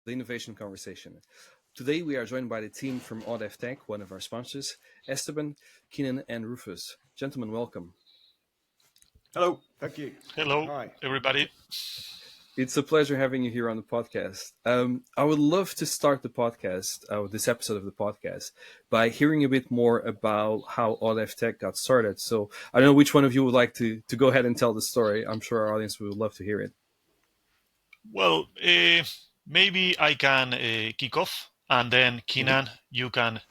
the Innovation Conversation. Today we are joined by the team from Odev.tech, one of our sponsors, Esteban, Cynan, and Rufus. Gentlemen, welcome. Hello. Thank you. Hello, Hi. everybody. It's a pleasure having you here on the podcast. I would love to start the podcast, this episode of the podcast, by hearing a bit more about how Odev.tech got started. So I don't know which one of you would like to go ahead and tell the story. I'm sure our audience would love to hear it. Well, maybe I can kick off, and then Cynan, you can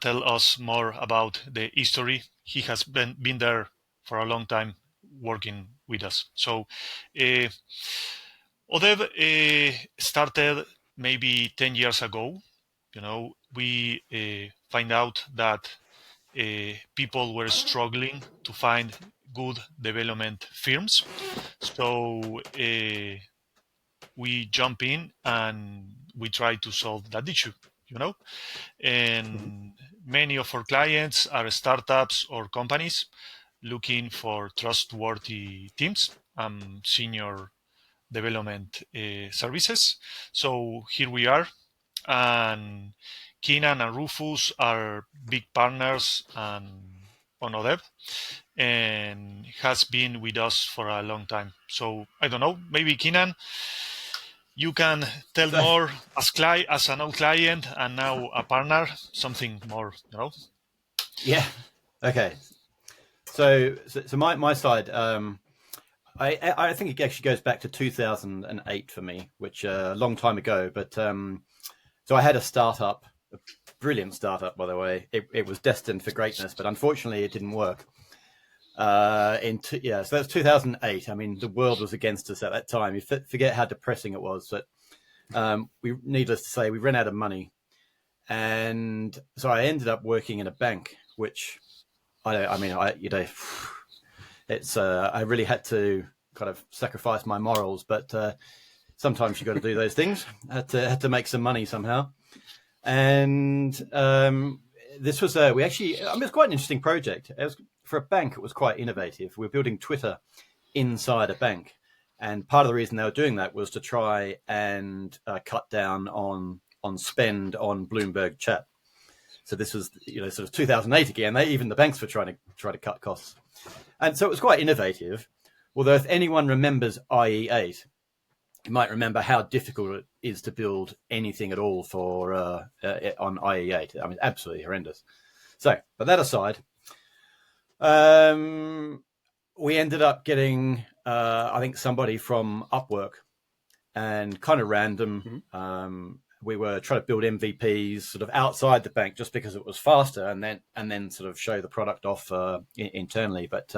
tell us more about the history. He has been there for a long time, working with us. So, Odev started maybe 10 years ago. We find out that people were struggling to find good development firms. So we jump in and we try to solve that issue, And many of our clients are startups or companies looking for trustworthy teams and senior development services. So here we are, and Cynan and Rufus are big partners on Odev, and has been with us for a long time. So I don't know, maybe Cynan, you can tell more as an old client and now a partner, something more, Yeah. Okay. So my side, I think it actually goes back to 2008 for me, which a long time ago. But so I had a startup, a brilliant startup, by the way. It was destined for greatness, but unfortunately, it didn't work. So that's 2008. I mean, the world was against us at that time. You forget how depressing it was. But needless to say, we ran out of money, and so I ended up working in a bank, which I really had to kind of sacrifice my morals, but sometimes you got to do those things. Had to make some money somehow, and this was it's quite an interesting project. For a bank, it was quite innovative. We were building Twitter inside a bank, and part of the reason they were doing that was to try and cut down on spend on Bloomberg chat. So this was, sort of 2008 again. Even the banks were trying to cut costs, and so it was quite innovative. Although, if anyone remembers IE8, you might remember how difficult it is to build anything at all for on IE8. I mean, absolutely horrendous. So, but that aside. We ended up getting, I think, somebody from Upwork, and kind of random. We were trying to build MVPs sort of outside the bank just because it was faster, and then sort of show the product off internally. But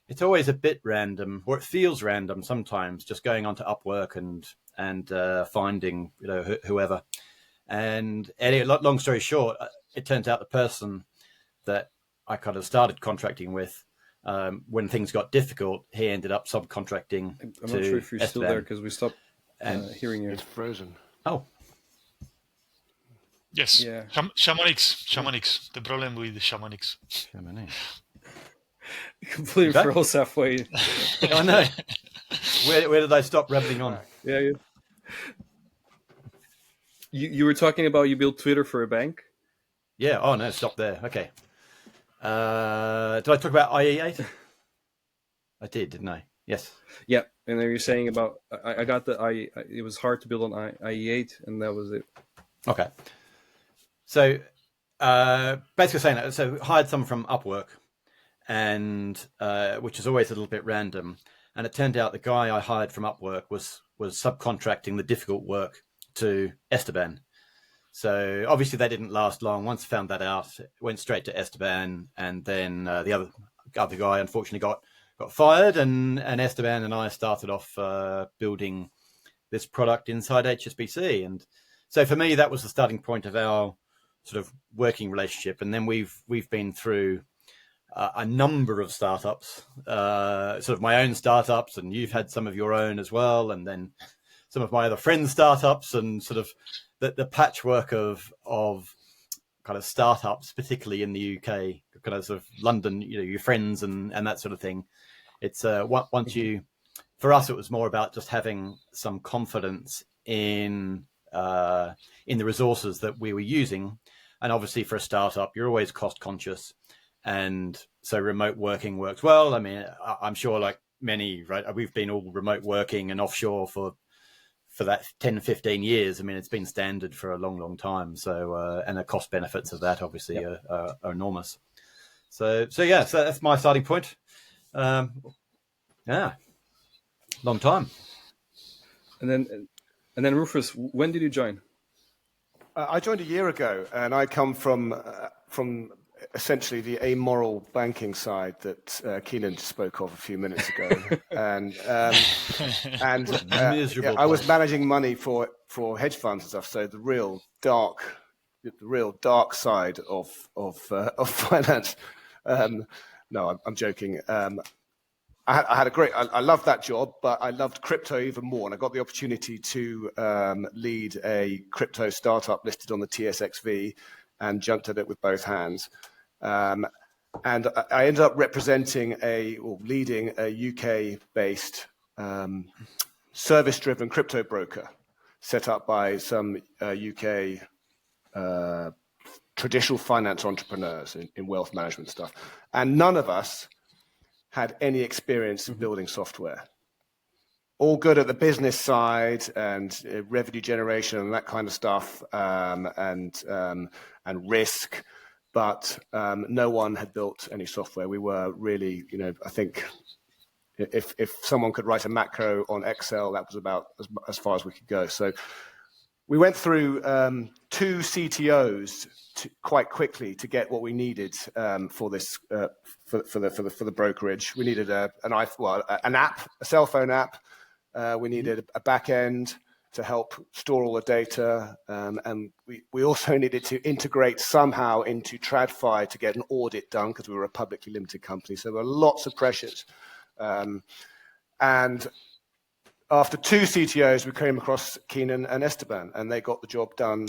it's always a bit random, or it feels random sometimes, just going onto Upwork and finding whoever. And long story short, it turns out the person that I kind of started contracting with, when things got difficult, he ended up subcontracting. I'm not sure if you're Esteban. still there because we stopped hearing you. It's frozen. Oh. Yes. Yeah. Shamanics. The problem with the shamanics. Completely froze halfway. I know. Where did I stop rambling on? Yeah. You were talking about you built Twitter for a bank? Yeah. Oh no, stop there. Okay. Did I talk about IE8? I did, didn't I? Yes. Yeah, and then you're saying about I got the it was hard to build on IE8, and that was it. Okay. So basically saying that, so hired someone from Upwork, and which is always a little bit random, and it turned out the guy I hired from Upwork was subcontracting the difficult work to Esteban. So obviously they didn't last long. Once I found that out, it went straight to Esteban, and then the other guy unfortunately got fired, and Esteban and I started off building this product inside HSBC. And so for me, that was the starting point of our sort of working relationship. And then we've been through a number of startups, sort of my own startups, and you've had some of your own as well, and then some of my other friends' startups, and sort of the patchwork of kind of startups, particularly in the UK, kind of sort of London, your friends and that sort of thing. It's once for us, it was more about just having some confidence in the resources that we were using. And obviously, for a startup, you're always cost conscious, and so remote working works well. I mean, I'm sure, like many, right? We've been all remote working and offshore for that 10, 15 years. I mean, it's been standard for a long, long time. So, and the cost benefits of that obviously are enormous. So that's my starting point. Yeah, long time. And then Rufus, when did you join? I joined a year ago, and I come from essentially the amoral banking side that Cynan spoke of a few minutes ago, and I was managing money for hedge funds and stuff. So the real dark side of finance. No, I'm joking. I had I loved that job, but I loved crypto even more. And I got the opportunity to lead a crypto startup listed on the TSXV and jumped at it with both hands. And I ended up leading a UK-based service-driven crypto broker set up by some UK traditional finance entrepreneurs in wealth management stuff. And none of us had any experience in building software. All good at the business side and revenue generation and that kind of stuff, and risk, but no one had built any software. We were really, I think if someone could write a macro on Excel, that was about as far as we could go. So we went through 2 CTOs quite quickly to get what we needed for this for the brokerage. We needed an app, a cell phone app. We needed a back end to help store all the data, and we also needed to integrate somehow into TradFi to get an audit done because we were a publicly limited company. So there were lots of pressures, and after 2 CTOs, we came across Cynan and Esteban, and they got the job done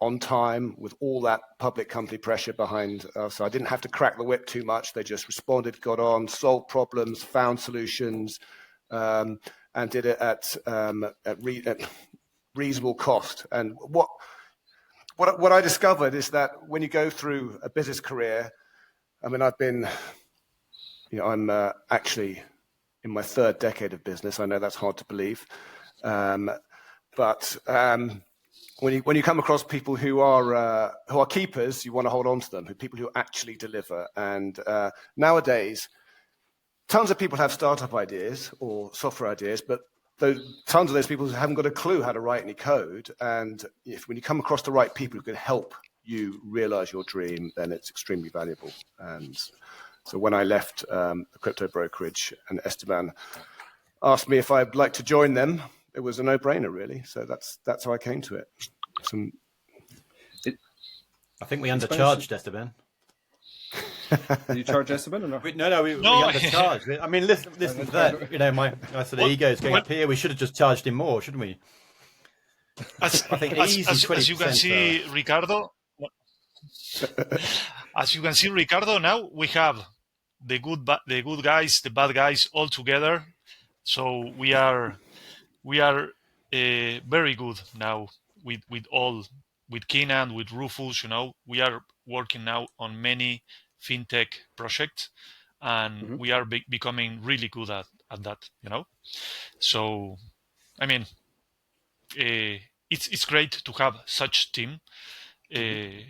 on time with all that public company pressure behind us. So I didn't have to crack the whip too much. They just responded, got on, solved problems, found solutions, and did it at reasonable cost. And what I discovered is that when you go through a business career, I mean, I'm actually in my 3rd decade of business. I know that's hard to believe, but when you come across people who are keepers, you want to hold on to them. People who actually deliver. And nowadays, tons of people have startup ideas or software ideas, but tons of those people haven't got a clue how to write any code. And when you come across the right people who can help you realize your dream, then it's extremely valuable. And so when I left the crypto brokerage and Esteban asked me if I'd like to join them, it was a no-brainer, really. So that's how I came to it. I think we undercharged Esteban. Did you charge Esteban or not? No, we undercharged. I mean, listen to that. My sort of ego is going up here. We should have just charged him more, shouldn't we? As you can see, Ricardo. As you can see, Ricardo, now we have the good guys, the bad guys all together. So we are very good now with Cynan, with Rufus. We are working now on many fintech projects, and we are becoming really good at that. So I mean, it's great to have such team, and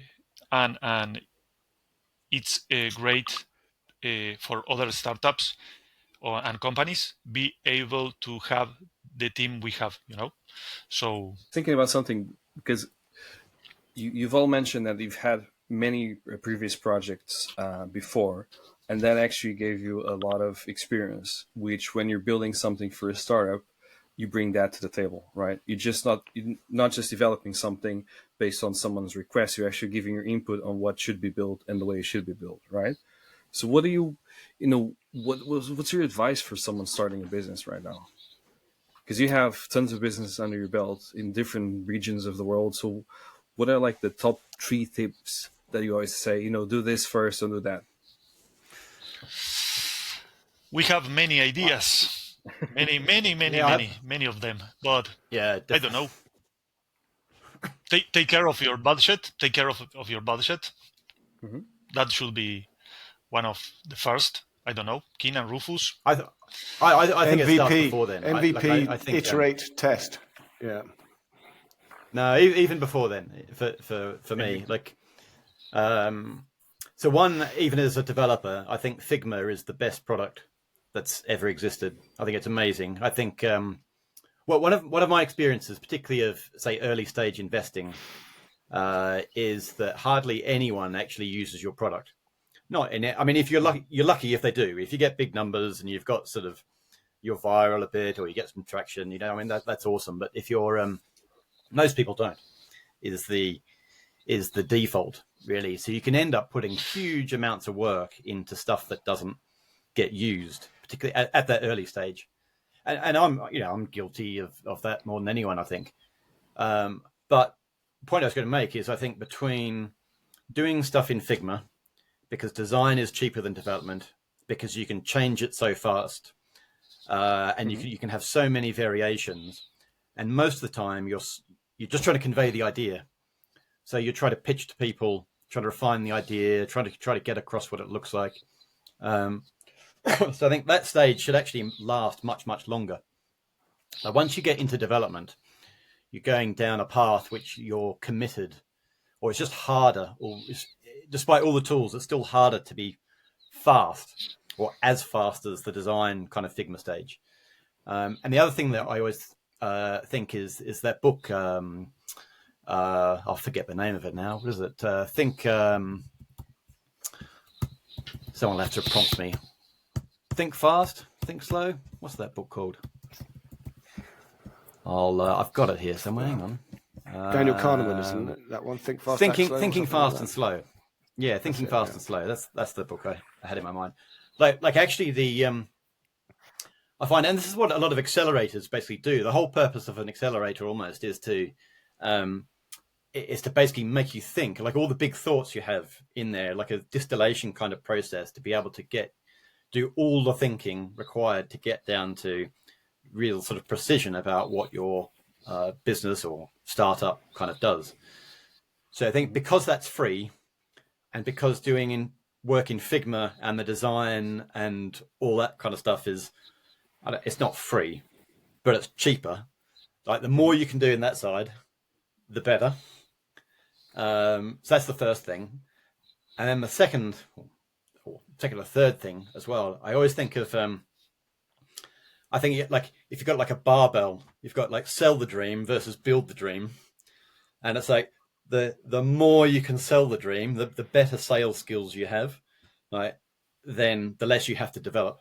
it's great for other startups and companies be able to have the team we have. So thinking about something, because you've all mentioned that you've had many previous projects before, and that actually gave you a lot of experience, which when you're building something for a startup, you bring that to the table, right? You're not just developing something based on someone's request, you're actually giving your input on what should be built and the way it should be built, right? So what do what's your advice for someone starting a business right now? Because you have tons of business under your belt in different regions of the world. So what are like the top 3 tips that you always say, do this first and do that? We have many ideas, Many of them. But Yeah, I don't know. Take care of your budget. Take care of your budget. Mhm. That should be one of the first. I don't know. Keen and Rufus. I think it starts before then. MVP, I think iterate, test. Yeah. No, even before then, for me, like, so one, even as a developer, I think Figma is the best product that's ever existed. I think it's amazing. I think, well, one of my experiences, particularly of say early stage investing, is that hardly anyone actually uses your product. Not in it. I mean, if you're lucky if they do. If you get big numbers and you've got sort of you're viral a bit or you get some traction, I mean that's awesome. But if you're most people don't, is the default really. So you can end up putting huge amounts of work into stuff that doesn't get used, particularly at that early stage. And I'm guilty of that more than anyone, I think. But the point I was going to make is I think between doing stuff in Figma, because design is cheaper than development, because you can change it so fast, and you can have so many variations, and most of the time you're just trying to convey the idea. So you try to pitch to people, try to refine the idea, try to get across what it looks like. So I think that stage should actually last much, much longer. Now, once you get into development, you're going down a path which you're committed, or it's just harder, or despite all the tools, it's still harder to be fast or as fast as the design kind of Figma stage. And the other thing that I always think is that book. I'll forget the name of it now. What is it? Someone will have to prompt me. Think Fast, Think Slow. What's that book called? I've got it here somewhere. Hang on. Daniel Kahneman, isn't it? That one? Think Fast, Thinking Fast and Slow. Yeah, Thinking Fast and Slow. That's the book I had in my mind. Like actually I find, and this is what a lot of accelerators basically do. The whole purpose of an accelerator almost is to basically make you think, like all the big thoughts you have in there, like a distillation kind of process to be able to do all the thinking required to get down to real sort of precision about what your business or startup kind of does. So I think because that's free, and because doing work in Figma and the design and all that kind of stuff it's not free, but it's cheaper. Like the more you can do in that side, the better. So that's the first thing. And then the second or third thing as well, I always think of, I think like if you've got like a barbell, you've got like sell the dream versus build the dream. And it's like the more you can sell the dream, the better sales skills you have, right? Then the less you have to develop.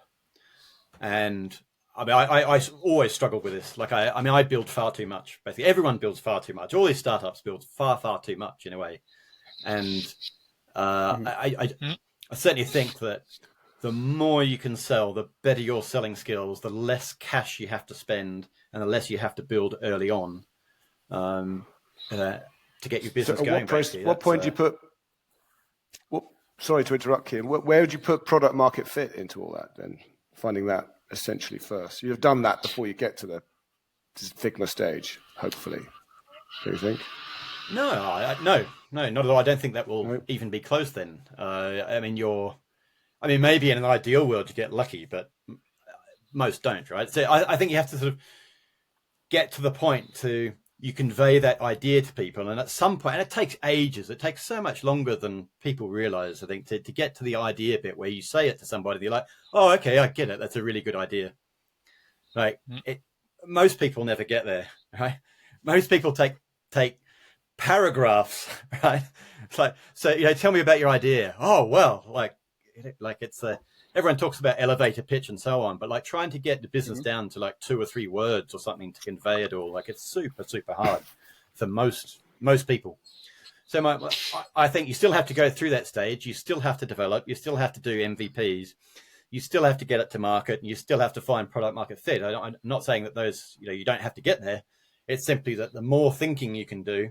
And I mean, I always struggle with this. Like, I build far too much. Basically, everyone builds far too much. All these startups build far, far too much in a way. And I certainly think that the more you can sell, the better your selling skills, the less cash you have to spend, and the less you have to build early on to get your business going. What point do you put? Sorry to interrupt, Kim. Where would you put product market fit into all that then? Finding that essentially first. You've done that before you get to the Figma stage, hopefully. Do you think? No, no, not at all. I don't think that will even be close then. I mean, maybe in an ideal world you get lucky, but most don't, right? So I think you have to sort of get to the point to you convey that idea to people, and at some point, and it takes ages. It takes so much longer than people realize, I think, to get to the idea bit where you say it to somebody, they're like, oh, okay, I get it. That's a really good idea. Like most people never get there, right? Most people take paragraphs, right? It's like, so, tell me about your idea. Oh, well, like it's everyone talks about elevator pitch and so on, but like trying to get the business down to like 2 or 3 words or something to convey it all, like it's super, super hard for most people. So I think you still have to go through that stage. You still have to develop. You still have to do MVPs. You still have to get it to market, and you still have to find product market fit. I'm not saying that those, you don't have to get there. It's simply that the more thinking you can do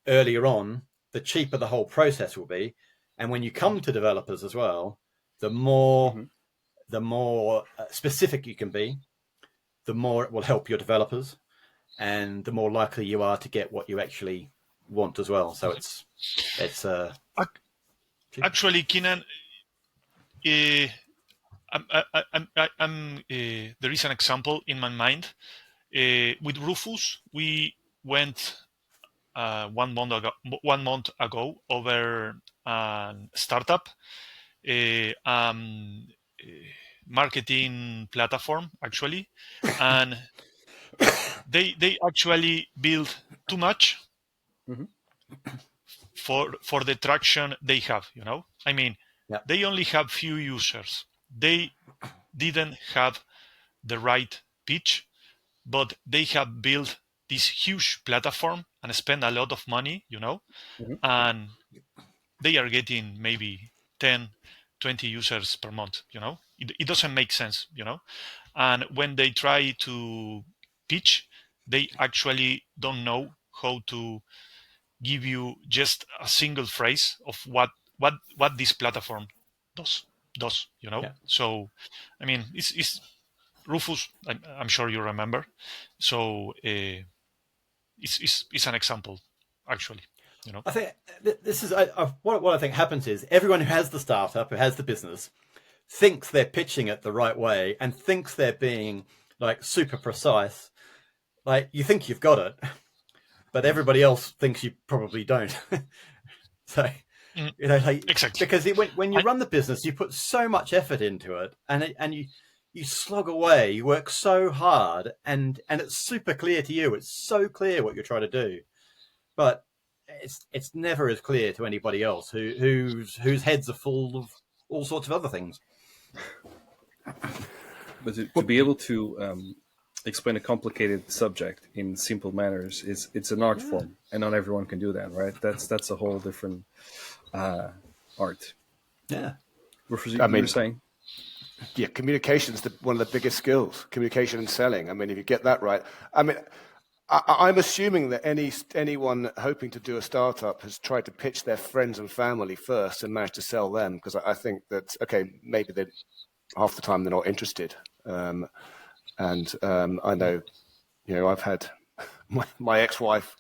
earlier on, the cheaper the whole process will be. And when you come to developers as well, the more specific you can be, the more it will help your developers, and the more likely you are to get what you actually want as well. So it's actually, Cynan, there is an example in my mind. With Rufus, we went 1 month ago over a startup, marketing platform actually, and they actually build too much Mhm. for the traction they have. I mean, Yeah. they only have few users. They didn't have the right pitch, but they have built this huge platform and spend a lot of money, Mhm. and they are getting maybe 10, 20 users per month. It doesn't make sense. And when they try to pitch, they actually don't know how to give you just a single phrase of what this platform does. Yeah. So I mean, it's Rufus, I'm sure you remember. So it's an example, actually. I think this is what I think happens is everyone who has the startup, who has the business, thinks they're pitching it the right way and thinks they're being like super precise. Like you think you've got it, but everybody else thinks you probably don't. So like Exactly. because when you run the business, you put so much effort into it, and you slog away, you work so hard, and it's super clear to you. It's so clear what you're trying to do, but it's never as clear to anybody else whose heads are full of all sorts of other things. But to be able to explain a complicated subject in simple manners it's an art form, and not everyone can do that, right? That's a whole different art. Yeah. Rufus, I mean, you were saying? Yeah, communication is one of the biggest skills. Communication and selling. I mean, if you get that right, I mean, I'm assuming that anyone hoping to do a startup has tried to pitch their friends and family first and managed to sell them, because I think that maybe they half the time they're not interested. I know, I've had my ex-wife.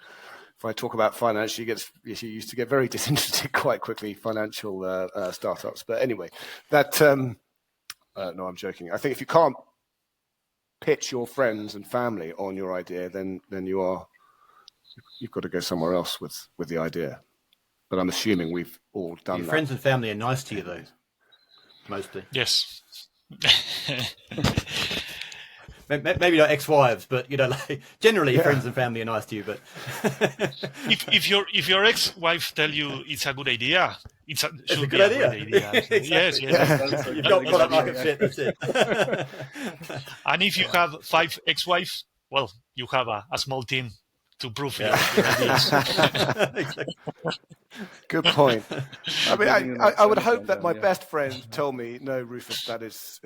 If I talk about finance, she used to get very disinterested quite quickly. Financial startups, but anyway, that. No, I'm joking. I think if you can't pitch your friends and family on your idea, then you've got to go somewhere else with the idea. But I'm assuming we've all done Your that. friends and family are nice to you, though, mostly. Yes. Maybe not ex-wives, but like generally friends and family are nice to you. But if your ex-wife tell you it's a good idea, it's a good idea. Exactly. Yes. You've got product market fit. That's it. And if you have 5 ex-wives, well, you have a small team to prove your ideas. Exactly. Good point. I mean, I would hope that my best friend told me, no, Rufus, that is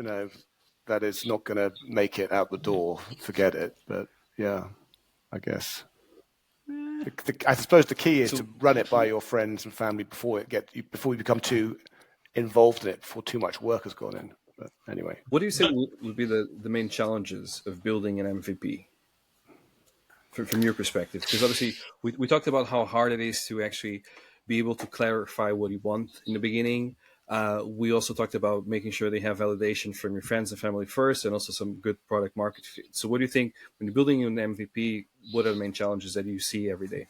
not going to make it out the door. Forget it. But yeah, I guess. I suppose the key is to run it by your friends and family before you become too involved in it, before too much work has gone in. But anyway, What do you say would be the main challenges of building an MVP from your perspective? Because obviously we talked about how hard it is to actually be able to clarify what you want in the beginning. We also talked about making sure they have validation from your friends and family first, and also some good product market fit. So what do you think when you're building an MVP, what are the main challenges that you see every day?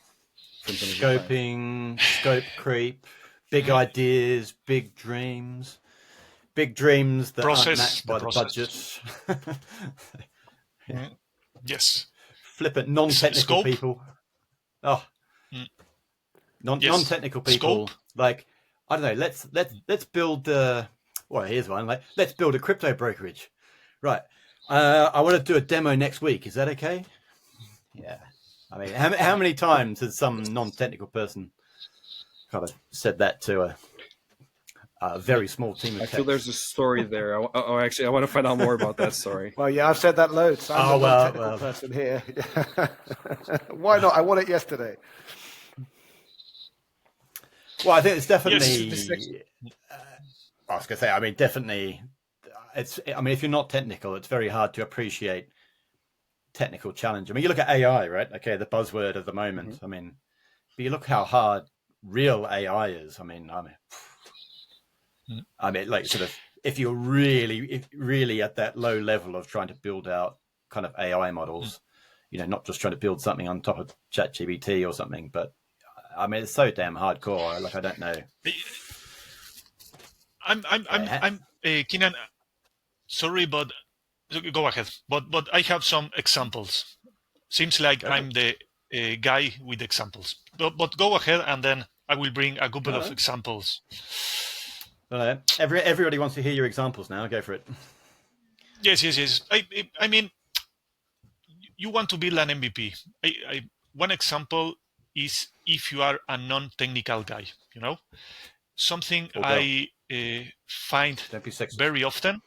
Scoping, scope creep, big ideas, big dreams that aren't matched by the budget. Yes. Flippant non-technical people. Oh, non-technical people. Scope. Like, I don't know. Let's build. Well, here's one. Like, let's build a crypto brokerage. Right. I want to do a demo next week. Is that okay? Yeah. I mean, how many times has some non-technical person kind of said that to a very small team of I feel there's a story there. Actually, I want to find out more about that story. well, yeah, I've said that loads. I'm a technical person here. Why not? I want it yesterday. Well, I think it's definitely. Yes, I was going to say. I mean, definitely. I mean, if you're not technical, it's very hard to appreciate technical challenge. I mean, you look at AI, right? Okay, the buzzword of the moment. Mm-hmm. I mean, but you look how hard real AI is. I mean, like sort of if you're really at that low level of trying to build out kind of AI models, not just trying to build something on top of ChatGPT or something, but I mean, it's so damn hardcore. Like, I don't know. I'm Cynan. Sorry, but go ahead. But I have some examples. Seems like I'm the guy with examples. But go ahead, and then I will bring a couple of examples. Everybody wants to hear your examples now. Go for it. Yes. I mean, you want to build an MVP. One example is if you are a non-technical guy. Something I find very often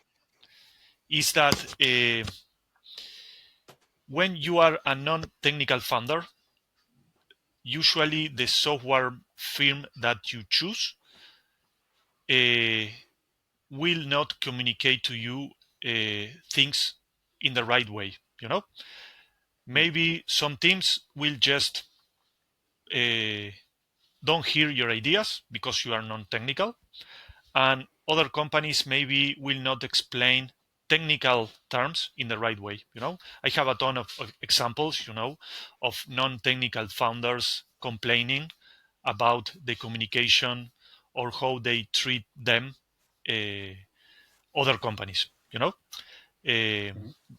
is that when you are a non-technical founder, usually the software firm that you choose will not communicate to you things in the right way. Maybe some teams will just don't hear your ideas because you are non-technical, and other companies maybe will not explain technical terms in the right way. I have a ton of examples, of non-technical founders complaining about the communication or how they treat them other companies,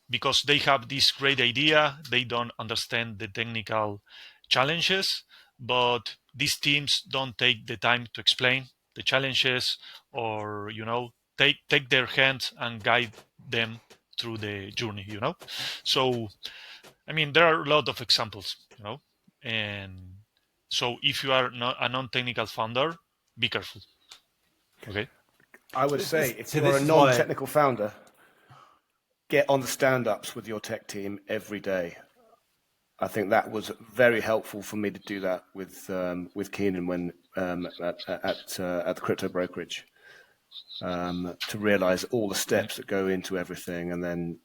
because they have this great idea, they don't understand the technical challenges, but these teams don't take the time to explain the challenges, or take their hands and guide them through the journey. So I mean, there are a lot of examples, and so if you are not a non-technical founder, be careful. Okay. I would say if you're a non-technical founder, get on the stand-ups with your tech team every day. I think that was very helpful for me to do that with Cynan when at the crypto brokerage, to realize all the steps that go into everything, and then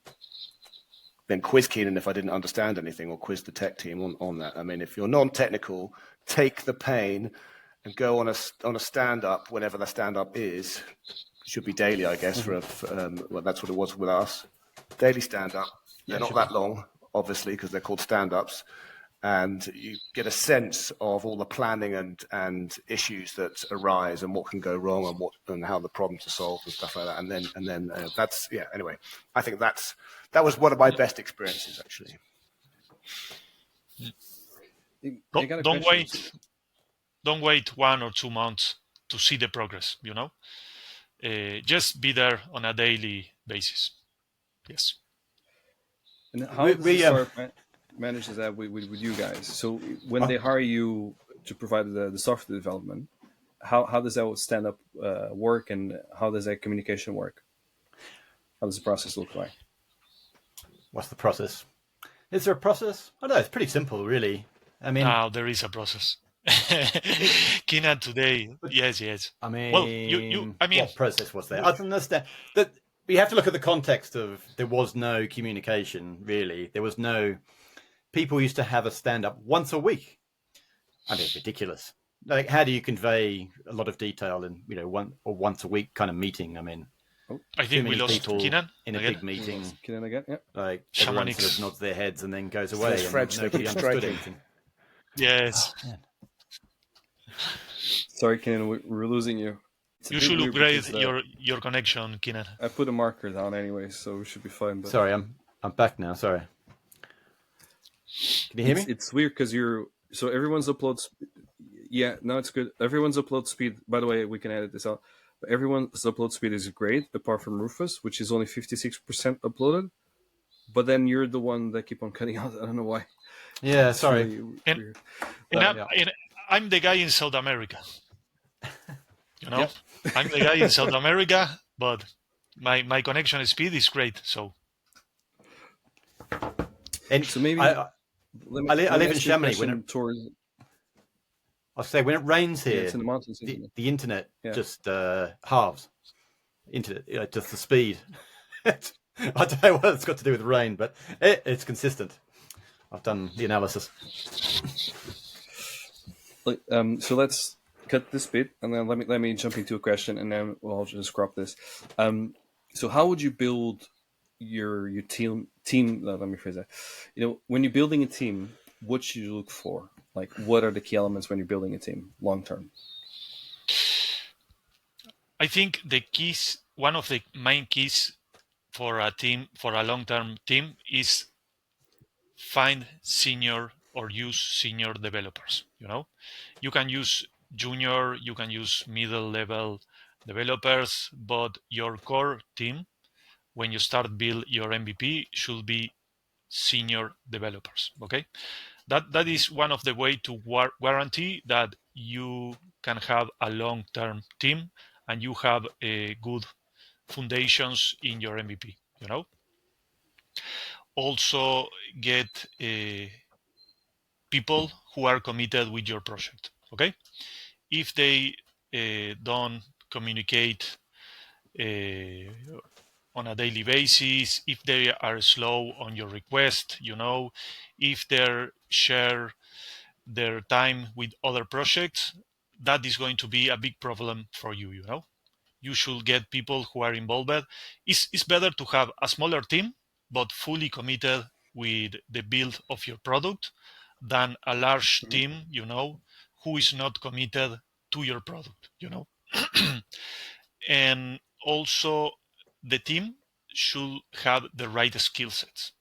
quiz Cynan if I didn't understand anything, or quiz the tech team on that. I mean, if you're non-technical, take the pain and go on a stand-up whenever the stand-up is. Should be daily, I guess. Well, that's what it was with us. Daily stand-up. They're not that long, obviously, because they're called stand-ups, and you get a sense of all the planning and issues that arise, and what can go wrong, and how the problems are solved and stuff like that. And then that's Anyway, I think that was one of my best experiences, actually. Don't wait 1 or 2 months to see the progress. Just be there on a daily basis. Yes. And how does the startup manages that with you guys? So when they hire you to provide the software development, how does that stand up work, and how does that communication work? How does the process look like? What's the process? Is there a process? I don't know. It's pretty simple, really. I mean, there is a process. Cynan today, yes. I mean, well, what process was there? I don't understand that. You have to look at the context of there was no communication, really. There was no. People used to have a stand-up once a week. I mean, ridiculous. Like, how do you convey a lot of detail in once a week kind of meeting? I mean, I think we lost Cynan in a big meeting. Cynan again, yeah. Like, everyone sort of nods their heads and then goes away. French, and nobody understood anything. Yes. Oh, sorry, Cynan, we're losing you. You should upgrade your connection, Cynan. I put a marker down anyway, so we should be fine. But... Sorry, I'm back now. Sorry. Can you hear me? It's weird because everyone's upload. Yeah, no, it's good. Everyone's upload speed. By the way, we can edit this out. But everyone's upload speed is great, apart from Rufus, which is only 56% uploaded. But then you're the one that keep on cutting out. I don't know why. Yeah, sorry. Really and I'm the guy in South America. Yep. I'm the guy in South America, but my connection speed is great. So maybe I live in Chamonix. I'll say when it rains here, it's in the mountains, the internet just halves. Internet, just the speed. I don't know what it's got to do with rain, but it's consistent. I've done the analysis. So let's cut this bit, and then let me jump into a question, and then we'll just crop this. So how would you build your team? Let me phrase that. When you're building a team, what should you look for? Like, what are the key elements when you're building a team long term? I think one of the main keys for a long-term team, is find senior or use senior developers. You can use junior, you can use middle level developers, but your core team, when you start build your MVP, should be senior developers. Okay, that is one of the way to guarantee that you can have a long-term team and you have a good foundations in your MVP. Also get people who are committed with your project. Okay, if they don't communicate on a daily basis, if they are slow on your request, if they share their time with other projects, that is going to be a big problem for you. You should get people who are involved. It's better to have a smaller team but fully committed with the build of your product than a large team, who is not committed to your product. And also the team should have the right skill sets.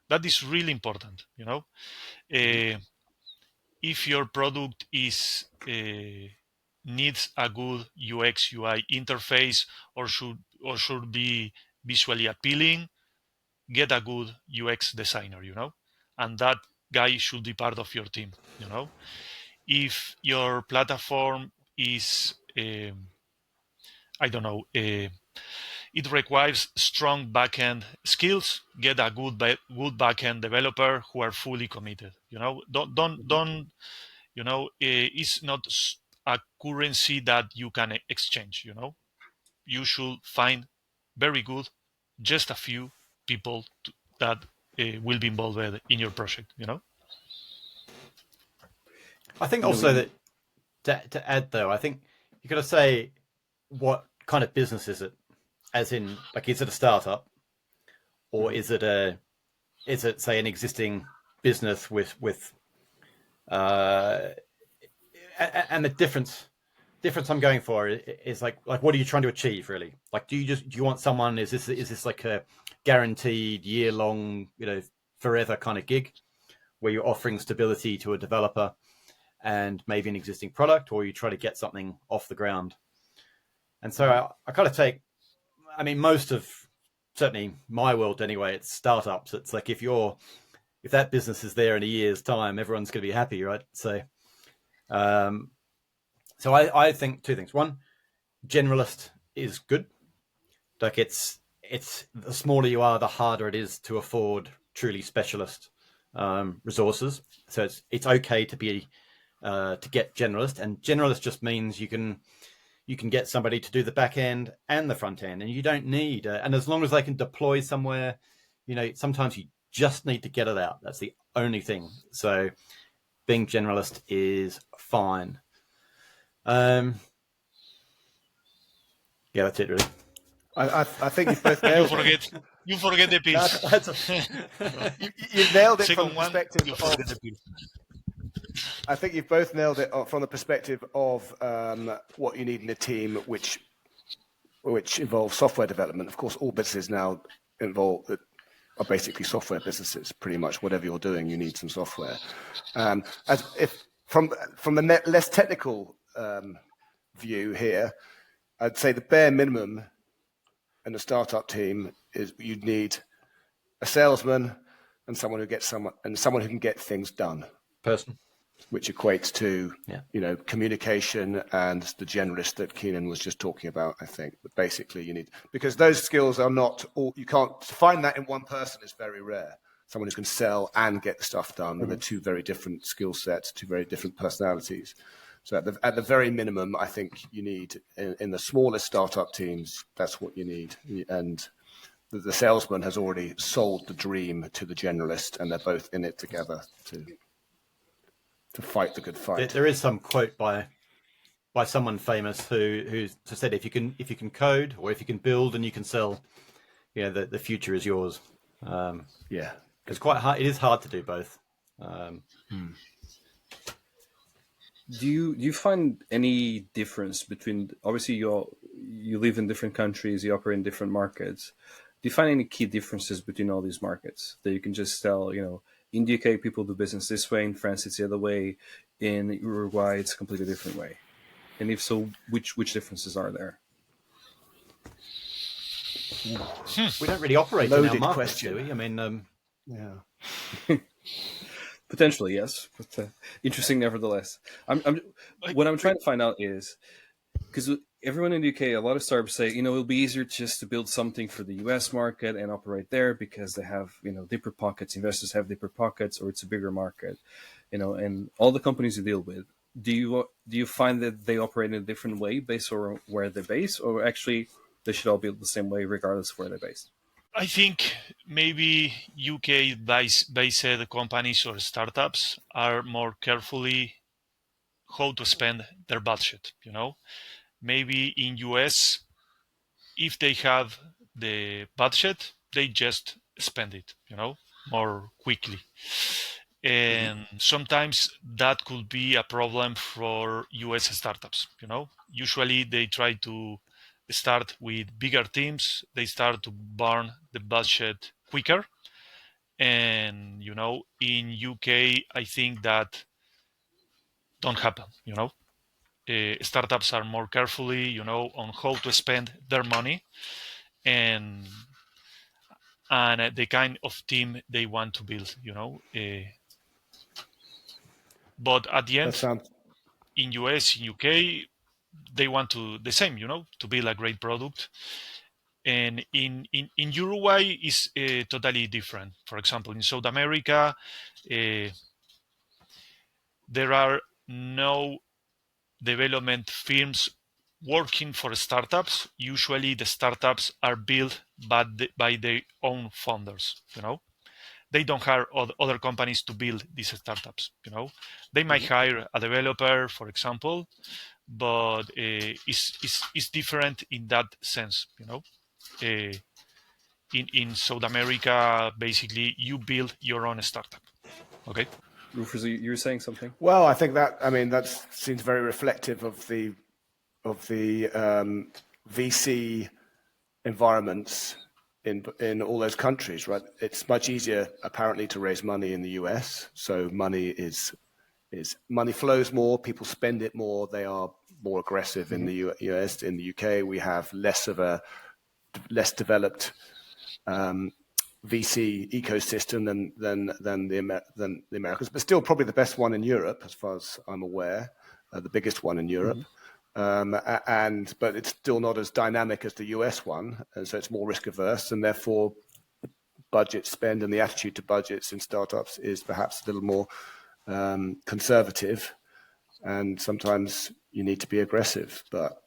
That is really important. If your product needs a good UX UI interface or should be visually appealing, get a good UX designer, and that guy should be part of your team. If your platform is I don't know, it requires strong backend skills, get a good backend developer who are fully committed. Don't it's not a currency that you can exchange. You should find very good, just a few people that will be involved in your project. I think also that to add though, I think you got to say what kind of business is it? As in, like, is it a startup, or is it say an existing business with and the difference I'm going for is like what are you trying to achieve really? Like, do you want someone? Is this like a guaranteed year-long, forever kind of gig where you're offering stability to a developer and maybe an existing product, or you try to get something off the ground? And so I kind of take, most of, certainly my world anyway, it's startups. It's like if that business is there in a year's time, everyone's going to be happy, right? So, so I think two things. One, generalist is good. Like it's the smaller you are, the harder it is to afford truly specialist resources. So it's okay to be to get generalist, and generalist just means you can get somebody to do the back end and the front end, and you don't need and as long as they can deploy somewhere, sometimes you just need to get it out. That's the only thing. So being generalist is fine. Yeah, that's it really. I think you both nailed it. You forget the pills. You nailed it Second from the perspective of. I think you've both nailed it from the perspective of what you need in a team, which involves software development. Of course, all businesses now are basically software businesses. Pretty much whatever you're doing, you need some software. As if from the less technical view here, I'd say the bare minimum in a startup team is you'd need a salesman and someone who can get things done. Person. Which equates to, communication and the generalist that Keenan was just talking about, I think. But basically you need, because those skills are not all, you can't, to find that in one person is very rare. Someone who can sell and get the stuff done, and they're two very different skill sets, two very different personalities. So at the very minimum, I think you need, in the smallest startup teams, that's what you need. And the salesman has already sold the dream to the generalist, and they're both in it together to fight the good fight. There is some quote by someone famous who said, if you can code, or if you can build and you can sell, the future is yours. Yeah, it's quite hard. It is hard to do both. Do you find any difference between, obviously you live in different countries, you operate in different markets. Do you find any key differences between all these markets that you can just tell, in the UK people do business this way, in France it's the other way, in Uruguay it's a completely different way? And if so, which differences are there? We don't really operate in our markets, question. do we? I mean, yeah. Potentially, yes, but interesting nevertheless. What I'm trying to find out is, because everyone in the UK, a lot of startups say, it'll be easier just to build something for the US market and operate there because they have, deeper pockets. Investors have deeper pockets, or it's a bigger market, and all the companies you deal with. Do you find that they operate in a different way based on where they're based, or actually they should all build the same way regardless of where they're based? I think maybe UK-based companies or startups are more carefully how to spend their budget. Maybe in US, if they have the budget, they just spend it, more quickly. And sometimes that could be a problem for US startups. Usually they try to start with bigger teams. They start to burn the budget quicker. And, in UK, I think that don't happen, startups are more carefully, on how to spend their money and the kind of team they want to build, but at the end, in US, in UK, they want to the same, to build a great product. And in Uruguay is totally different. For example, in South America, there are no development firms working for startups. Usually the startups are built by their own founders, They don't hire other companies to build these startups, They might hire a developer, for example, but it's different in that sense, In South America, basically, you build your own startup. Okay. Rufus, you were saying something? Well, I think that seems very reflective of the VC environments in all those countries, right? It's much easier apparently to raise money in the US, so money flows more, people spend it more, they are more aggressive in the US. In the UK, we have less developed VC ecosystem than the Americans, but still probably the best one in Europe, as far as I'm aware, the biggest one in Europe. But it's still not as dynamic as the US one, and so it's more risk averse, and therefore budget spend and the attitude to budgets in startups is perhaps a little more conservative, and sometimes you need to be aggressive. But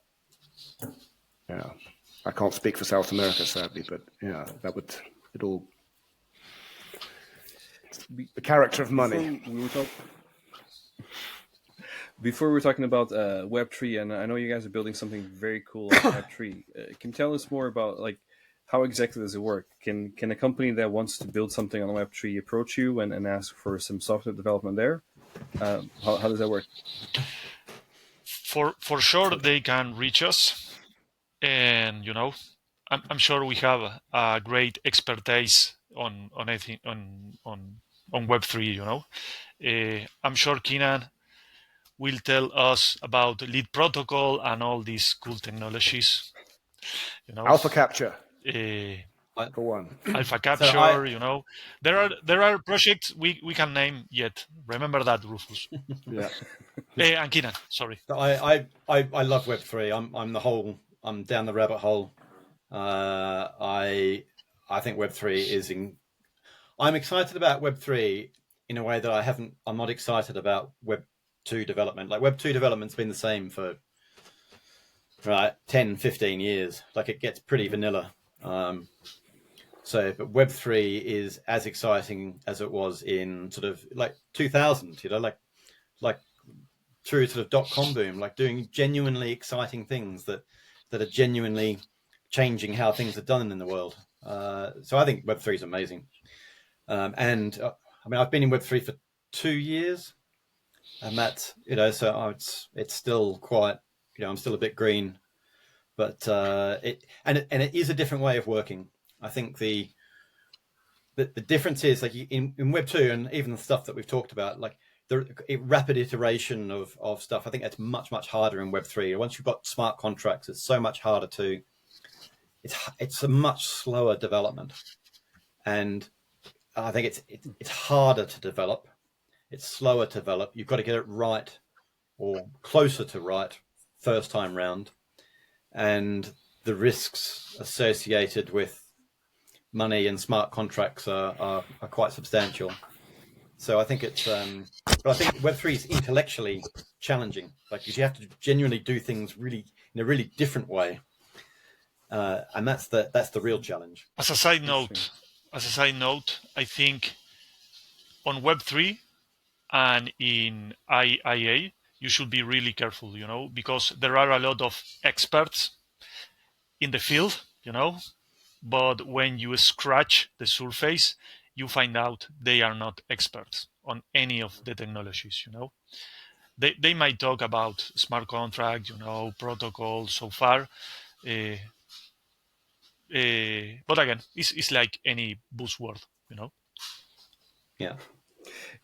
I can't speak for South America, sadly, but that would it all. The character of money. Before we were talking about Web3, and I know you guys are building something very cool on Web3. Can you tell us more about how exactly does it work? Can a company that wants to build something on Web3 approach you and ask for some software development there? How does that work? For sure, they can reach us, and I'm sure we have a great expertise on anything on Web3. I'm sure Cynan will tell us about lead protocol and all these cool technologies. Alpha capture. For one. Alpha capture, there are projects we can name yet. Remember that, Rufus. Yeah. And Cynan, sorry. I love Web3. I'm down the rabbit hole. I think Web3 is I'm excited about Web3 in a way that I'm not excited about Web2 development. Like Web2 development's been the same for 10, 15 years. Like it gets pretty vanilla. So, but Web3 is as exciting as it was in sort of like 2000, like through sort of dot-com boom, like doing genuinely exciting things that are genuinely changing how things are done in the world. So I think Web3 is amazing. And I mean, I've been in Web3 for 2 years, and that's, so it's still quite, I'm still a bit green, but it is a different way of working. I think the difference is like in Web2 and even the stuff that we've talked about, like the rapid iteration of stuff. I think that's much harder in Web3. Once you've got smart contracts, it's so much harder to. It's a much slower development, and I think it's harder to develop. It's slower to develop. You've got to get it right or closer to right first time round, and the risks associated with money and smart contracts are quite substantial. So I think it's, but I think Web3 is intellectually challenging. Like you have to genuinely do things really in a really different way, and that's the real challenge. As a side note, I think on Web3 and in IA, you should be really careful, because there are a lot of experts in the field, but when you scratch the surface, you find out they are not experts on any of the technologies, They might talk about smart contract, protocols so far. But again, it's like any buzzword, Yeah.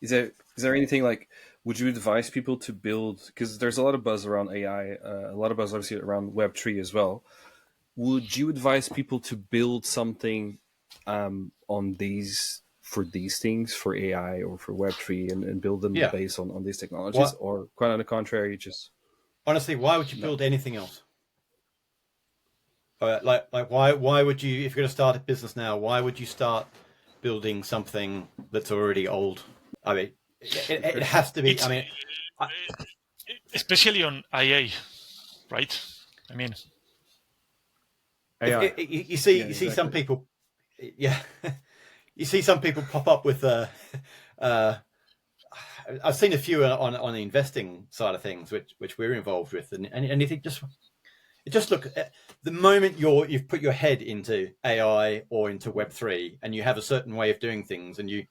Is there anything like, would you advise people to build, because there's a lot of buzz around AI, a lot of buzz obviously around Web3 as well. Would you advise people to build something on these things, for AI or for Web3, and build them based on these technologies? Or quite on the contrary, just... Honestly, why would you build anything else? Like why would you, if you're going to start a business now, why would you start building something that's already old? I mean, it has to be. Especially on IA, right? I mean, AI. You see exactly. Some people, you see some people pop up with I've seen a few on the investing side of things, which we're involved with, and you think just look at the moment you've put your head into AI or into Web3, and you have a certain way of doing things, and you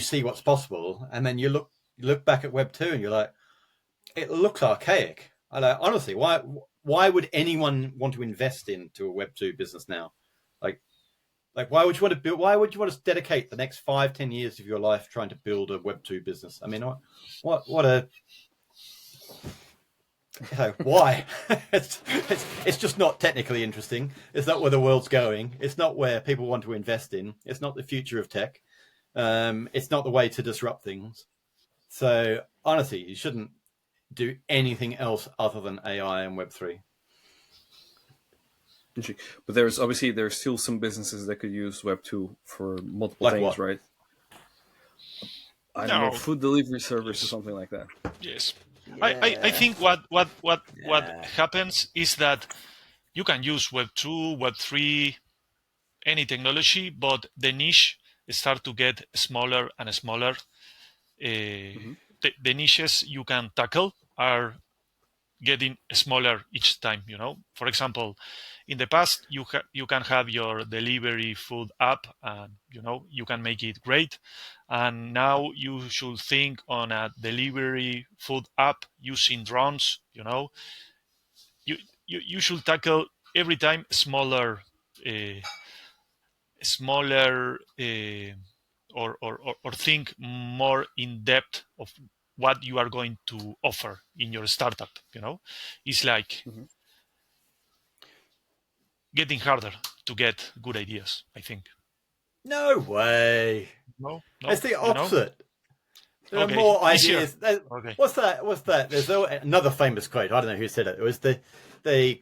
see what's possible, and then you look back at Web2 and you're like, it looks archaic. Honestly, why would anyone want to invest into a Web2 business now? Like why would you want to build? Why would you want to dedicate the next 5-10 years of your life trying to build a Web2 business? I mean, why? It's just not technically interesting. It's not where the world's going. It's not where people want to invest in. It's not the future of tech. It's not the way to disrupt things. So honestly, you shouldn't do anything else other than AI and Web3. But there's still some businesses that could use Web2 for multiple like things, what? right? I don't know, food delivery service or something like that. Yes. Yeah. I think what happens is that you can use Web2, Web3, any technology, but the niche start to get smaller and smaller. The niches you can tackle are getting smaller each time. For example, in the past you can have your delivery food app, and you can make it great, and now you should think on a delivery food app using drones. You should tackle every time smaller or think more in depth of what you are going to offer in your startup. It's like getting harder to get good ideas, I think. No way. No, it's the opposite. There are Okay, more ideas. Okay. What's that? There's another famous quote. I don't know who said it. It was the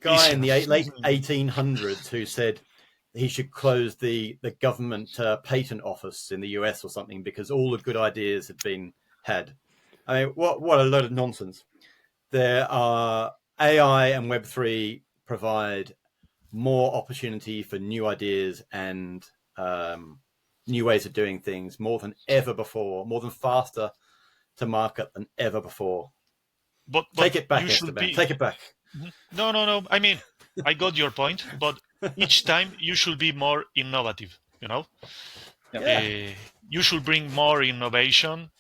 guy in the late 1800s who said he should close the government patent office in the US or something because all the good ideas had been had. I mean, what a load of nonsense. There are AI and Web3 provide more opportunity for new ideas and new ways of doing things more than ever before, more than faster to market than ever before. But Take it back, you should Esteban. be. Take it back. No. I mean, I got your point, but each time you should be more innovative. Yeah. You should bring more innovation,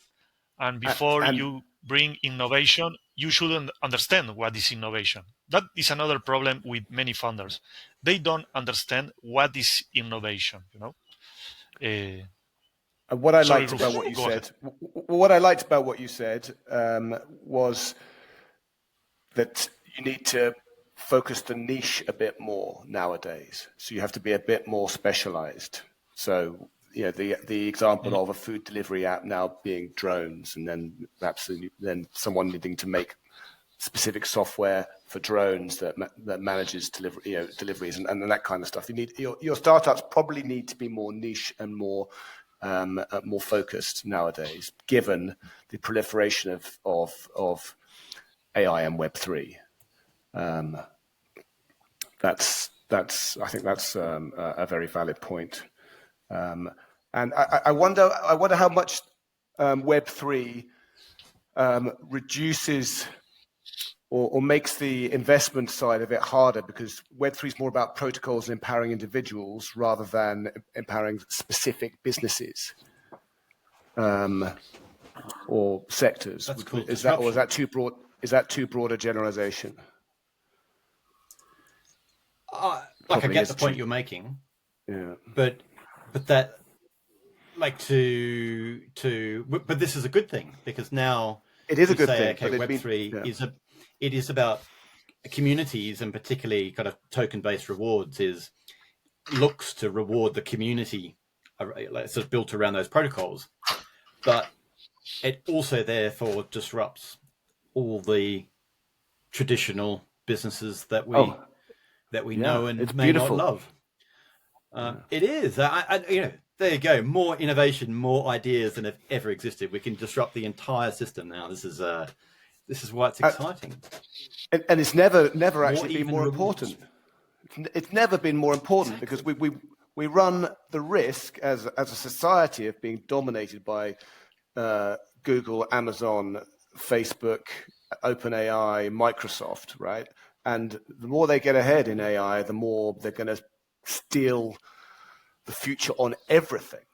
and before And you bring innovation, you should understand what is innovation. That is another problem with many founders. They don't understand what is innovation. what I Sorry, liked about Rufus, what you go ahead. said, what I liked about what you said was that you need to focus the niche a bit more nowadays. So you have to be a bit more specialized. So the example of a food delivery app now being drones, and then then someone needing to make specific software for drones that manages deliveries and that kind of stuff. You need your startups probably need to be more niche and more focused nowadays, given the proliferation of AI and Web3. I think that's a very valid point. And I wonder how much Web3 reduces or makes the investment side of it harder, because Web3 is more about protocols and empowering individuals rather than empowering specific businesses or sectors. That's cool. Is that too broad? Is that too broad a generalization? I Probably get is the point too- you're making, Yeah. but that, like, but this is a good thing, because now It is a you good say, thing. okay, but Web3 is about communities, and particularly kind of token-based rewards looks to reward the community, sort of built around those protocols, but it also therefore disrupts all the traditional businesses that we know and it's may beautiful. not love. It is. There you go. More innovation, more ideas than have ever existed. We can disrupt the entire system now. This is why it's exciting. And it's never actually been more rewards. important. It's never been more important, because we run the risk as a society of being dominated by Google, Amazon, Facebook, OpenAI, Microsoft, right? And the more they get ahead in AI, the more they're going to steal the future on everything,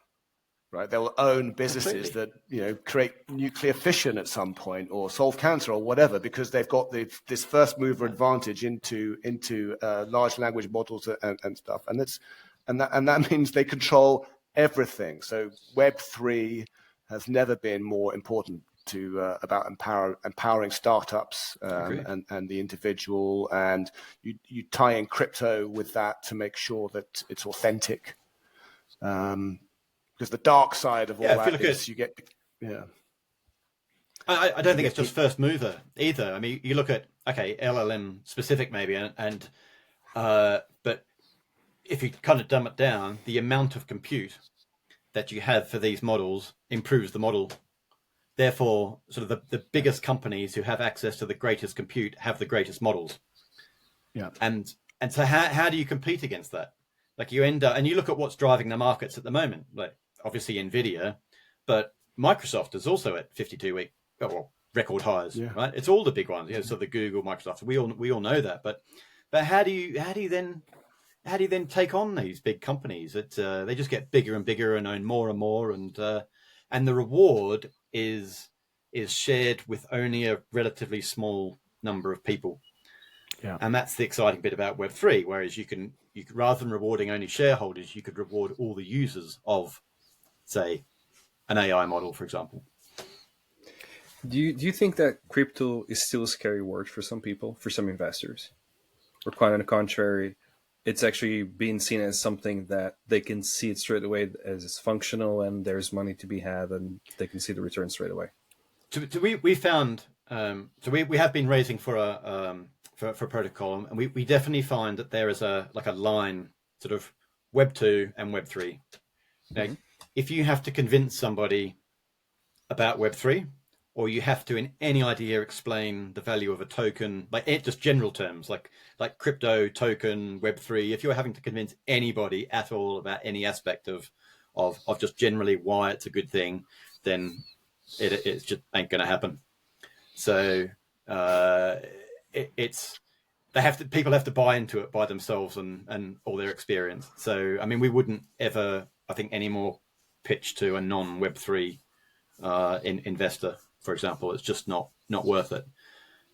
right? They'll own businesses that create nuclear fission at some point, or solve cancer, or whatever, because they've got this first mover advantage into large language models and stuff, and that means they control everything. So Web3 has never been more important about empowering startups and the individual, and you tie in crypto with that to make sure that it's authentic. Because the dark side of all that is you get, I don't think it's just first mover either. I mean, you look at LLM specific maybe, but if you kind of dumb it down, the amount of compute that you have for these models improves the model. Therefore, sort of the biggest companies who have access to the greatest compute have the greatest models. Yeah. And so how do you compete against that? Like, you end up, and you look at what's driving the markets at the moment, like obviously Nvidia, but Microsoft is also at 52-week record highs, right? It's all the big ones, so the Google, Microsoft, we all know that. But how do you then take on these big companies? They just get bigger and bigger and own more and more, and the reward is shared with only a relatively small number of people. Yeah. And that's the exciting bit about Web3. Whereas you could, rather than rewarding only shareholders, you could reward all the users of, say, an AI model, for example. Do you think that crypto is still a scary word for some people, for some investors? Or quite on the contrary, it's actually being seen as something that they can see it straight away as it's functional, and there's money to be had, and they can see the return straight away? We found, we have been raising for a protocol, and we definitely find that there is a line, sort of Web 2 and Web 3. Now, if you have to convince somebody about Web 3, or you have to, in any idea, explain the value of a token, like just general terms, like crypto, token, Web3. If you're having to convince anybody at all about any aspect of just generally why it's a good thing, then it just ain't going to happen. So people have to buy into it by themselves and all their experience. So I mean, we wouldn't ever, I think, any more pitch to a non-Web3 investor, for example. It's just not worth it.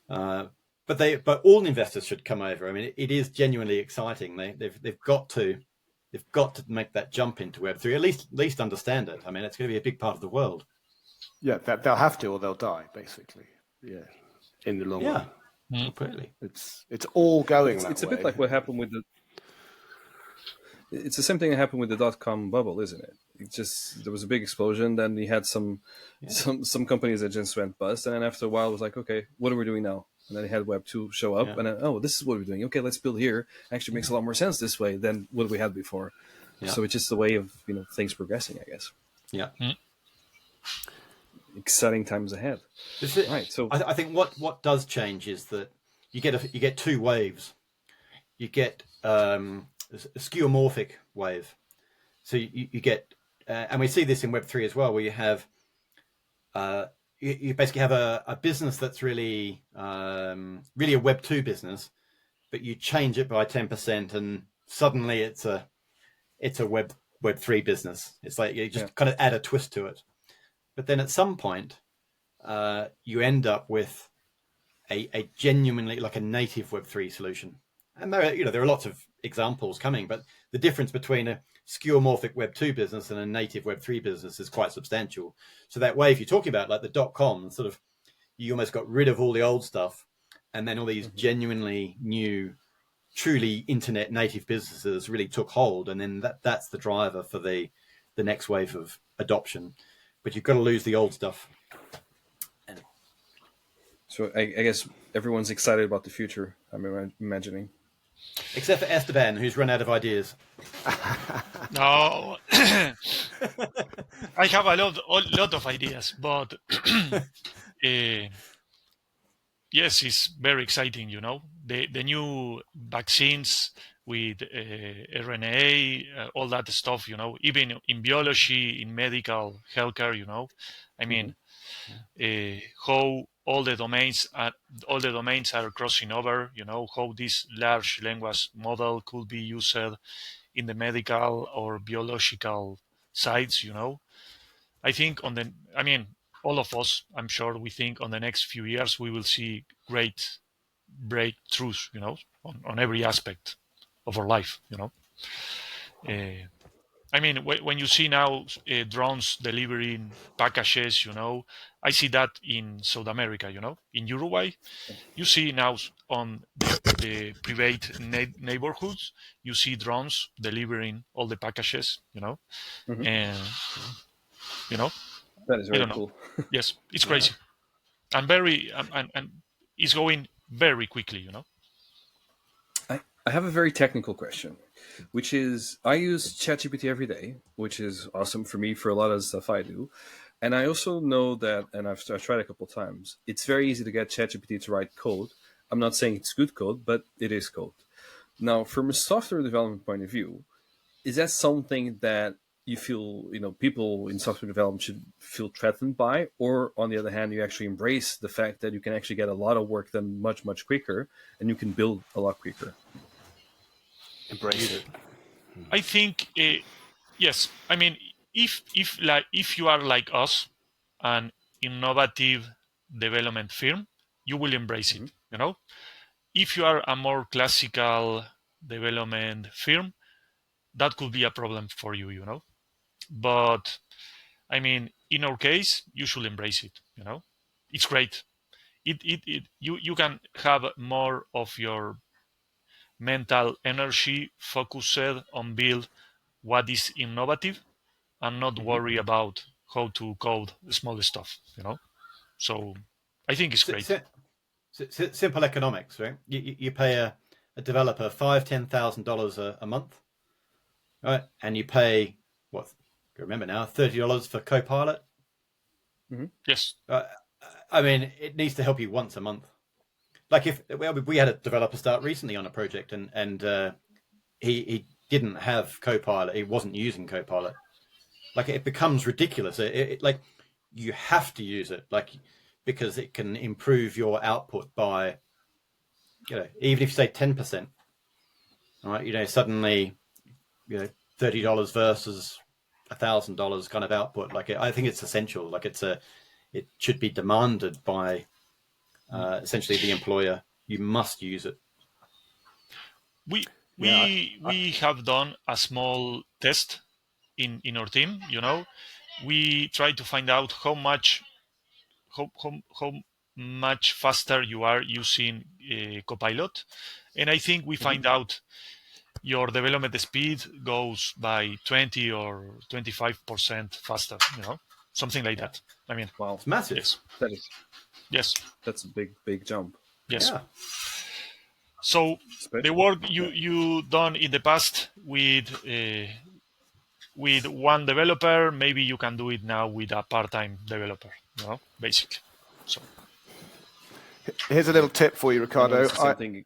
But all investors should come over. I mean, it is genuinely exciting. They've got to make that jump into Web3. At least understand it. I mean, it's going to be a big part of the world. Yeah, they'll have to, or they'll die, basically. Yeah, in the long run. Completely. It's all going. It's a bit like what happened with It's the same thing that happened with the .com bubble, isn't it? There was a big explosion. Then we had some companies that just went bust, and then after a while, it was like, okay, what are we doing now? And then they had Web 2 show up, and then, this is what we're doing. Okay, let's build here. Actually, makes a lot more sense this way than what we had before. Yeah. So it's just the way of things progressing, I guess. Yeah. Exciting times ahead. Right. So I think what does change is that you get two waves. You get a skeuomorphic wave. So you get, and we see this in Web3 as well, where you have, you basically have a business that's really a Web2 business, but you change it by 10%, and suddenly it's a Web3 business. It's like you just kind of add a twist to it. But then at some point, you end up with a genuinely like a native Web3 solution. And there are lots of examples coming, but the difference between a skeuomorphic Web2 business and a native Web3 business is quite substantial. So that wave you're talking about, like the .com, sort of, you almost got rid of all the old stuff, and then all these genuinely new, truly internet native businesses really took hold, and then that's the driver for the next wave of adoption. But you've got to lose the old stuff. So I guess everyone's excited about the future, I'm imagining. Except for Esteban, who's run out of ideas. No, I have a lot of ideas, but yes, it's very exciting. The new vaccines with RNA, all that stuff. Even in biology, in medical healthcare. I mean, how all the domains are crossing over. How this large language model could be used in the medical or biological sides. I think all of us, I'm sure, we think on the next few years we will see great breakthroughs, on every aspect of our life. When you see now drones delivering packages, I see that in South America, in Uruguay. You see now on the private neighborhoods, you see drones delivering all the packages, and, That is very cool. Yes, it's crazy. And and it's going very quickly, I have a very technical question, which is I use ChatGPT every day, which is awesome for me for a lot of stuff I do. And I also know that, and I've tried a couple of times, it's very easy to get ChatGPT to write code. I'm not saying it's good code, but it is code. Now, from a software development point of view, is that something that you feel, people in software development should feel threatened by? Or on the other hand, you actually embrace the fact that you can actually get a lot of work done much, much quicker, and you can build a lot quicker? Embrace it. I think yes. If you are like us, an innovative development firm, you will embrace it. If you are a more classical development firm, that could be a problem for you. But in our case, you should embrace it. It's great. You can have more of your mental energy focused on build what is innovative and not worry about how to code small stuff, So I think it's great. Simple economics, right? You pay a developer $5,000-$10,000 a month, right? And you pay I remember now, $30 for Copilot. Yes. I mean, it needs to help you once a month. Like we had a developer start recently on a project, and he didn't have Copilot. He wasn't using Copilot. Like, it becomes ridiculous. Like, you have to use it, like, because it can improve your output by, even if you say 10%. All right, suddenly, $30 versus $1,000 kind of output. Like, I think it's essential. Like, it should be demanded by essentially the employer. You must use it. We have done a small test in our team. We try to find out how much faster you are using Copilot, and I think we find out your development speed goes by 20 or 25% faster. Something like that. I mean, Wow, It's massive. yes, that is yes, that's a big jump. yes. Yeah. So Especially- the work you done in the past with one developer, maybe you can do it now with a part-time developer, basically. So Here's a little tip for you, Ricardo. This is something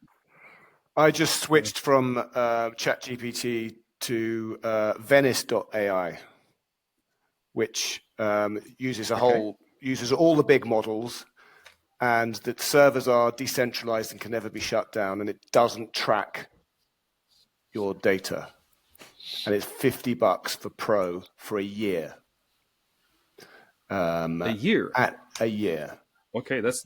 I just switched from ChatGPT to Venice.ai, which uses all the big models, and that servers are decentralized and can never be shut down, and it doesn't track your data. And it's $50 for Pro for a year. a year. A year. Okay, that's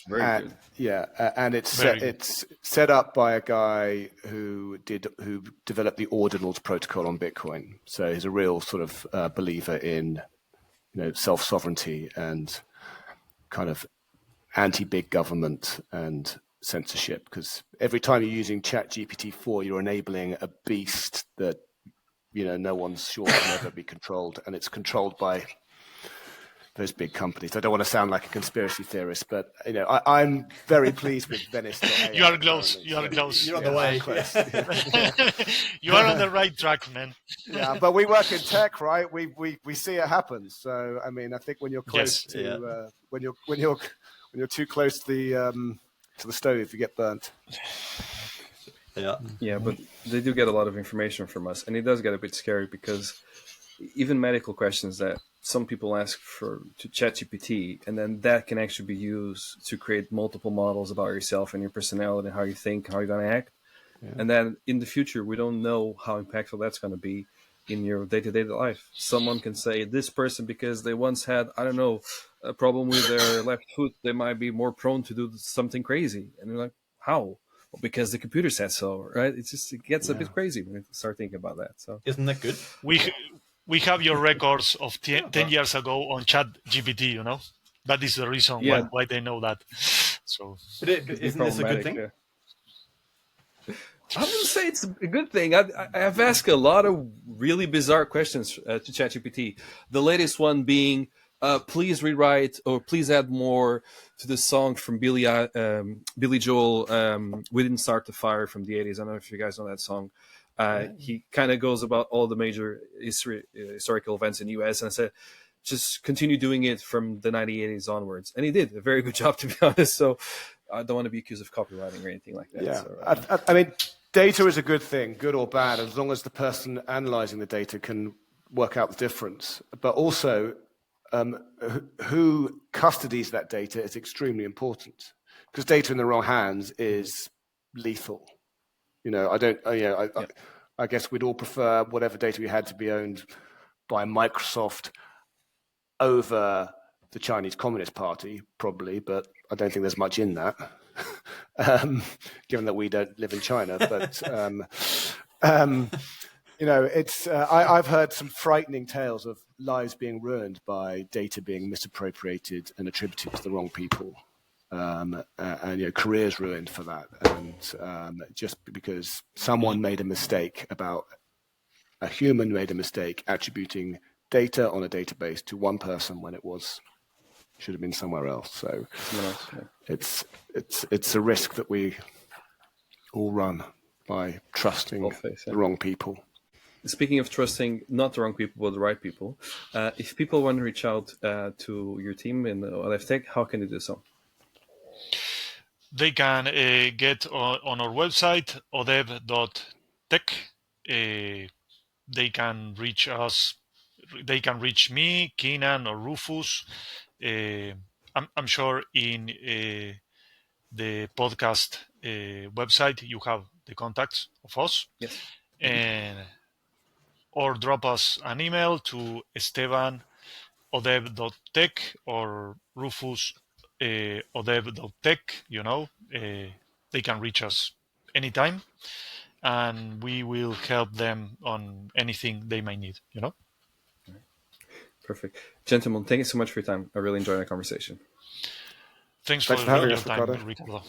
very good. Yeah, and it's Very good. it's set up by a guy who developed the Ordinals protocol on Bitcoin. So he's a real sort of believer in self-sovereignty and kind of anti-big government and censorship. Because every time you're using ChatGPT-4, you're enabling a beast that no one's sure can ever be controlled, and it's controlled by those big companies. I don't want to sound like a conspiracy theorist, but I'm very pleased with Venice. you are close. You are close. You're on the way. You are on the right track, man. Yeah, but we work in tech, right? We see it happen. So I mean, I think when you're close Yes. to when you're too close to the stove, you get burnt. Yeah. But they do get a lot of information from us, and it does get a bit scary because even medical questions that some people ask to ChatGPT, and then that can actually be used to create multiple models about yourself and your personality and how you think, how you're going to act. Yeah. And then in the future, we don't know how impactful that's going to be in your day-to-day life. Someone can say this person, because they once had, I don't know, a problem with their left foot, they might be more prone to do something crazy. And you're like, how? Well, because the computer said so, right? It gets a bit crazy when you start thinking about that. So Isn't that good? We have your records of 10 years ago on ChatGPT, That is the reason why they know that. So, isn't this a good thing? Yeah. I wouldn't say it's a good thing. I've asked a lot of really bizarre questions to ChatGPT. The latest one being, please rewrite or please add more to the song from Billy Joel, We Didn't Start the Fire from the 80s. I don't know if you guys know that song. He kind of goes about all the major historical events in the U.S. and I said, just continue doing it from the 1980s onwards. And he did a very good job, to be honest. So I don't want to be accused of copywriting or anything like that. Yeah, So, I mean, data is a good thing, good or bad, as long as the person analyzing the data can work out the difference. But also, who custodies that data is extremely important, because data in the wrong hands is lethal. I guess we'd all prefer whatever data we had to be owned by Microsoft over the Chinese Communist Party, probably, but I don't think there's much in that, given that we don't live in China. But I've heard some frightening tales of lives being ruined by data being misappropriated and attributed to the wrong people. And careers ruined for that, and just because someone made a mistake a human made a mistake attributing data on a database to one person when it should have been somewhere else. So it's a risk that we all run by trusting the wrong people. speaking of trusting not the wrong people but the right people, if people want to reach out to your team in Odev.tech, how can they do so? They can get on our website, Odev.tech. They can reach us. They can reach me, Cynan, or Rufus. I'm sure in the podcast website you have the contacts of us. Yes. And or drop us an email to Esteban Odev.tech or Rufus Odev.tech. They can reach us anytime, and we will help them on anything they might need. Perfect. Gentlemen, thank you so much for your time. I really enjoyed our conversation. Thanks Thanks for for having your us, time, Ricardo. Ricardo.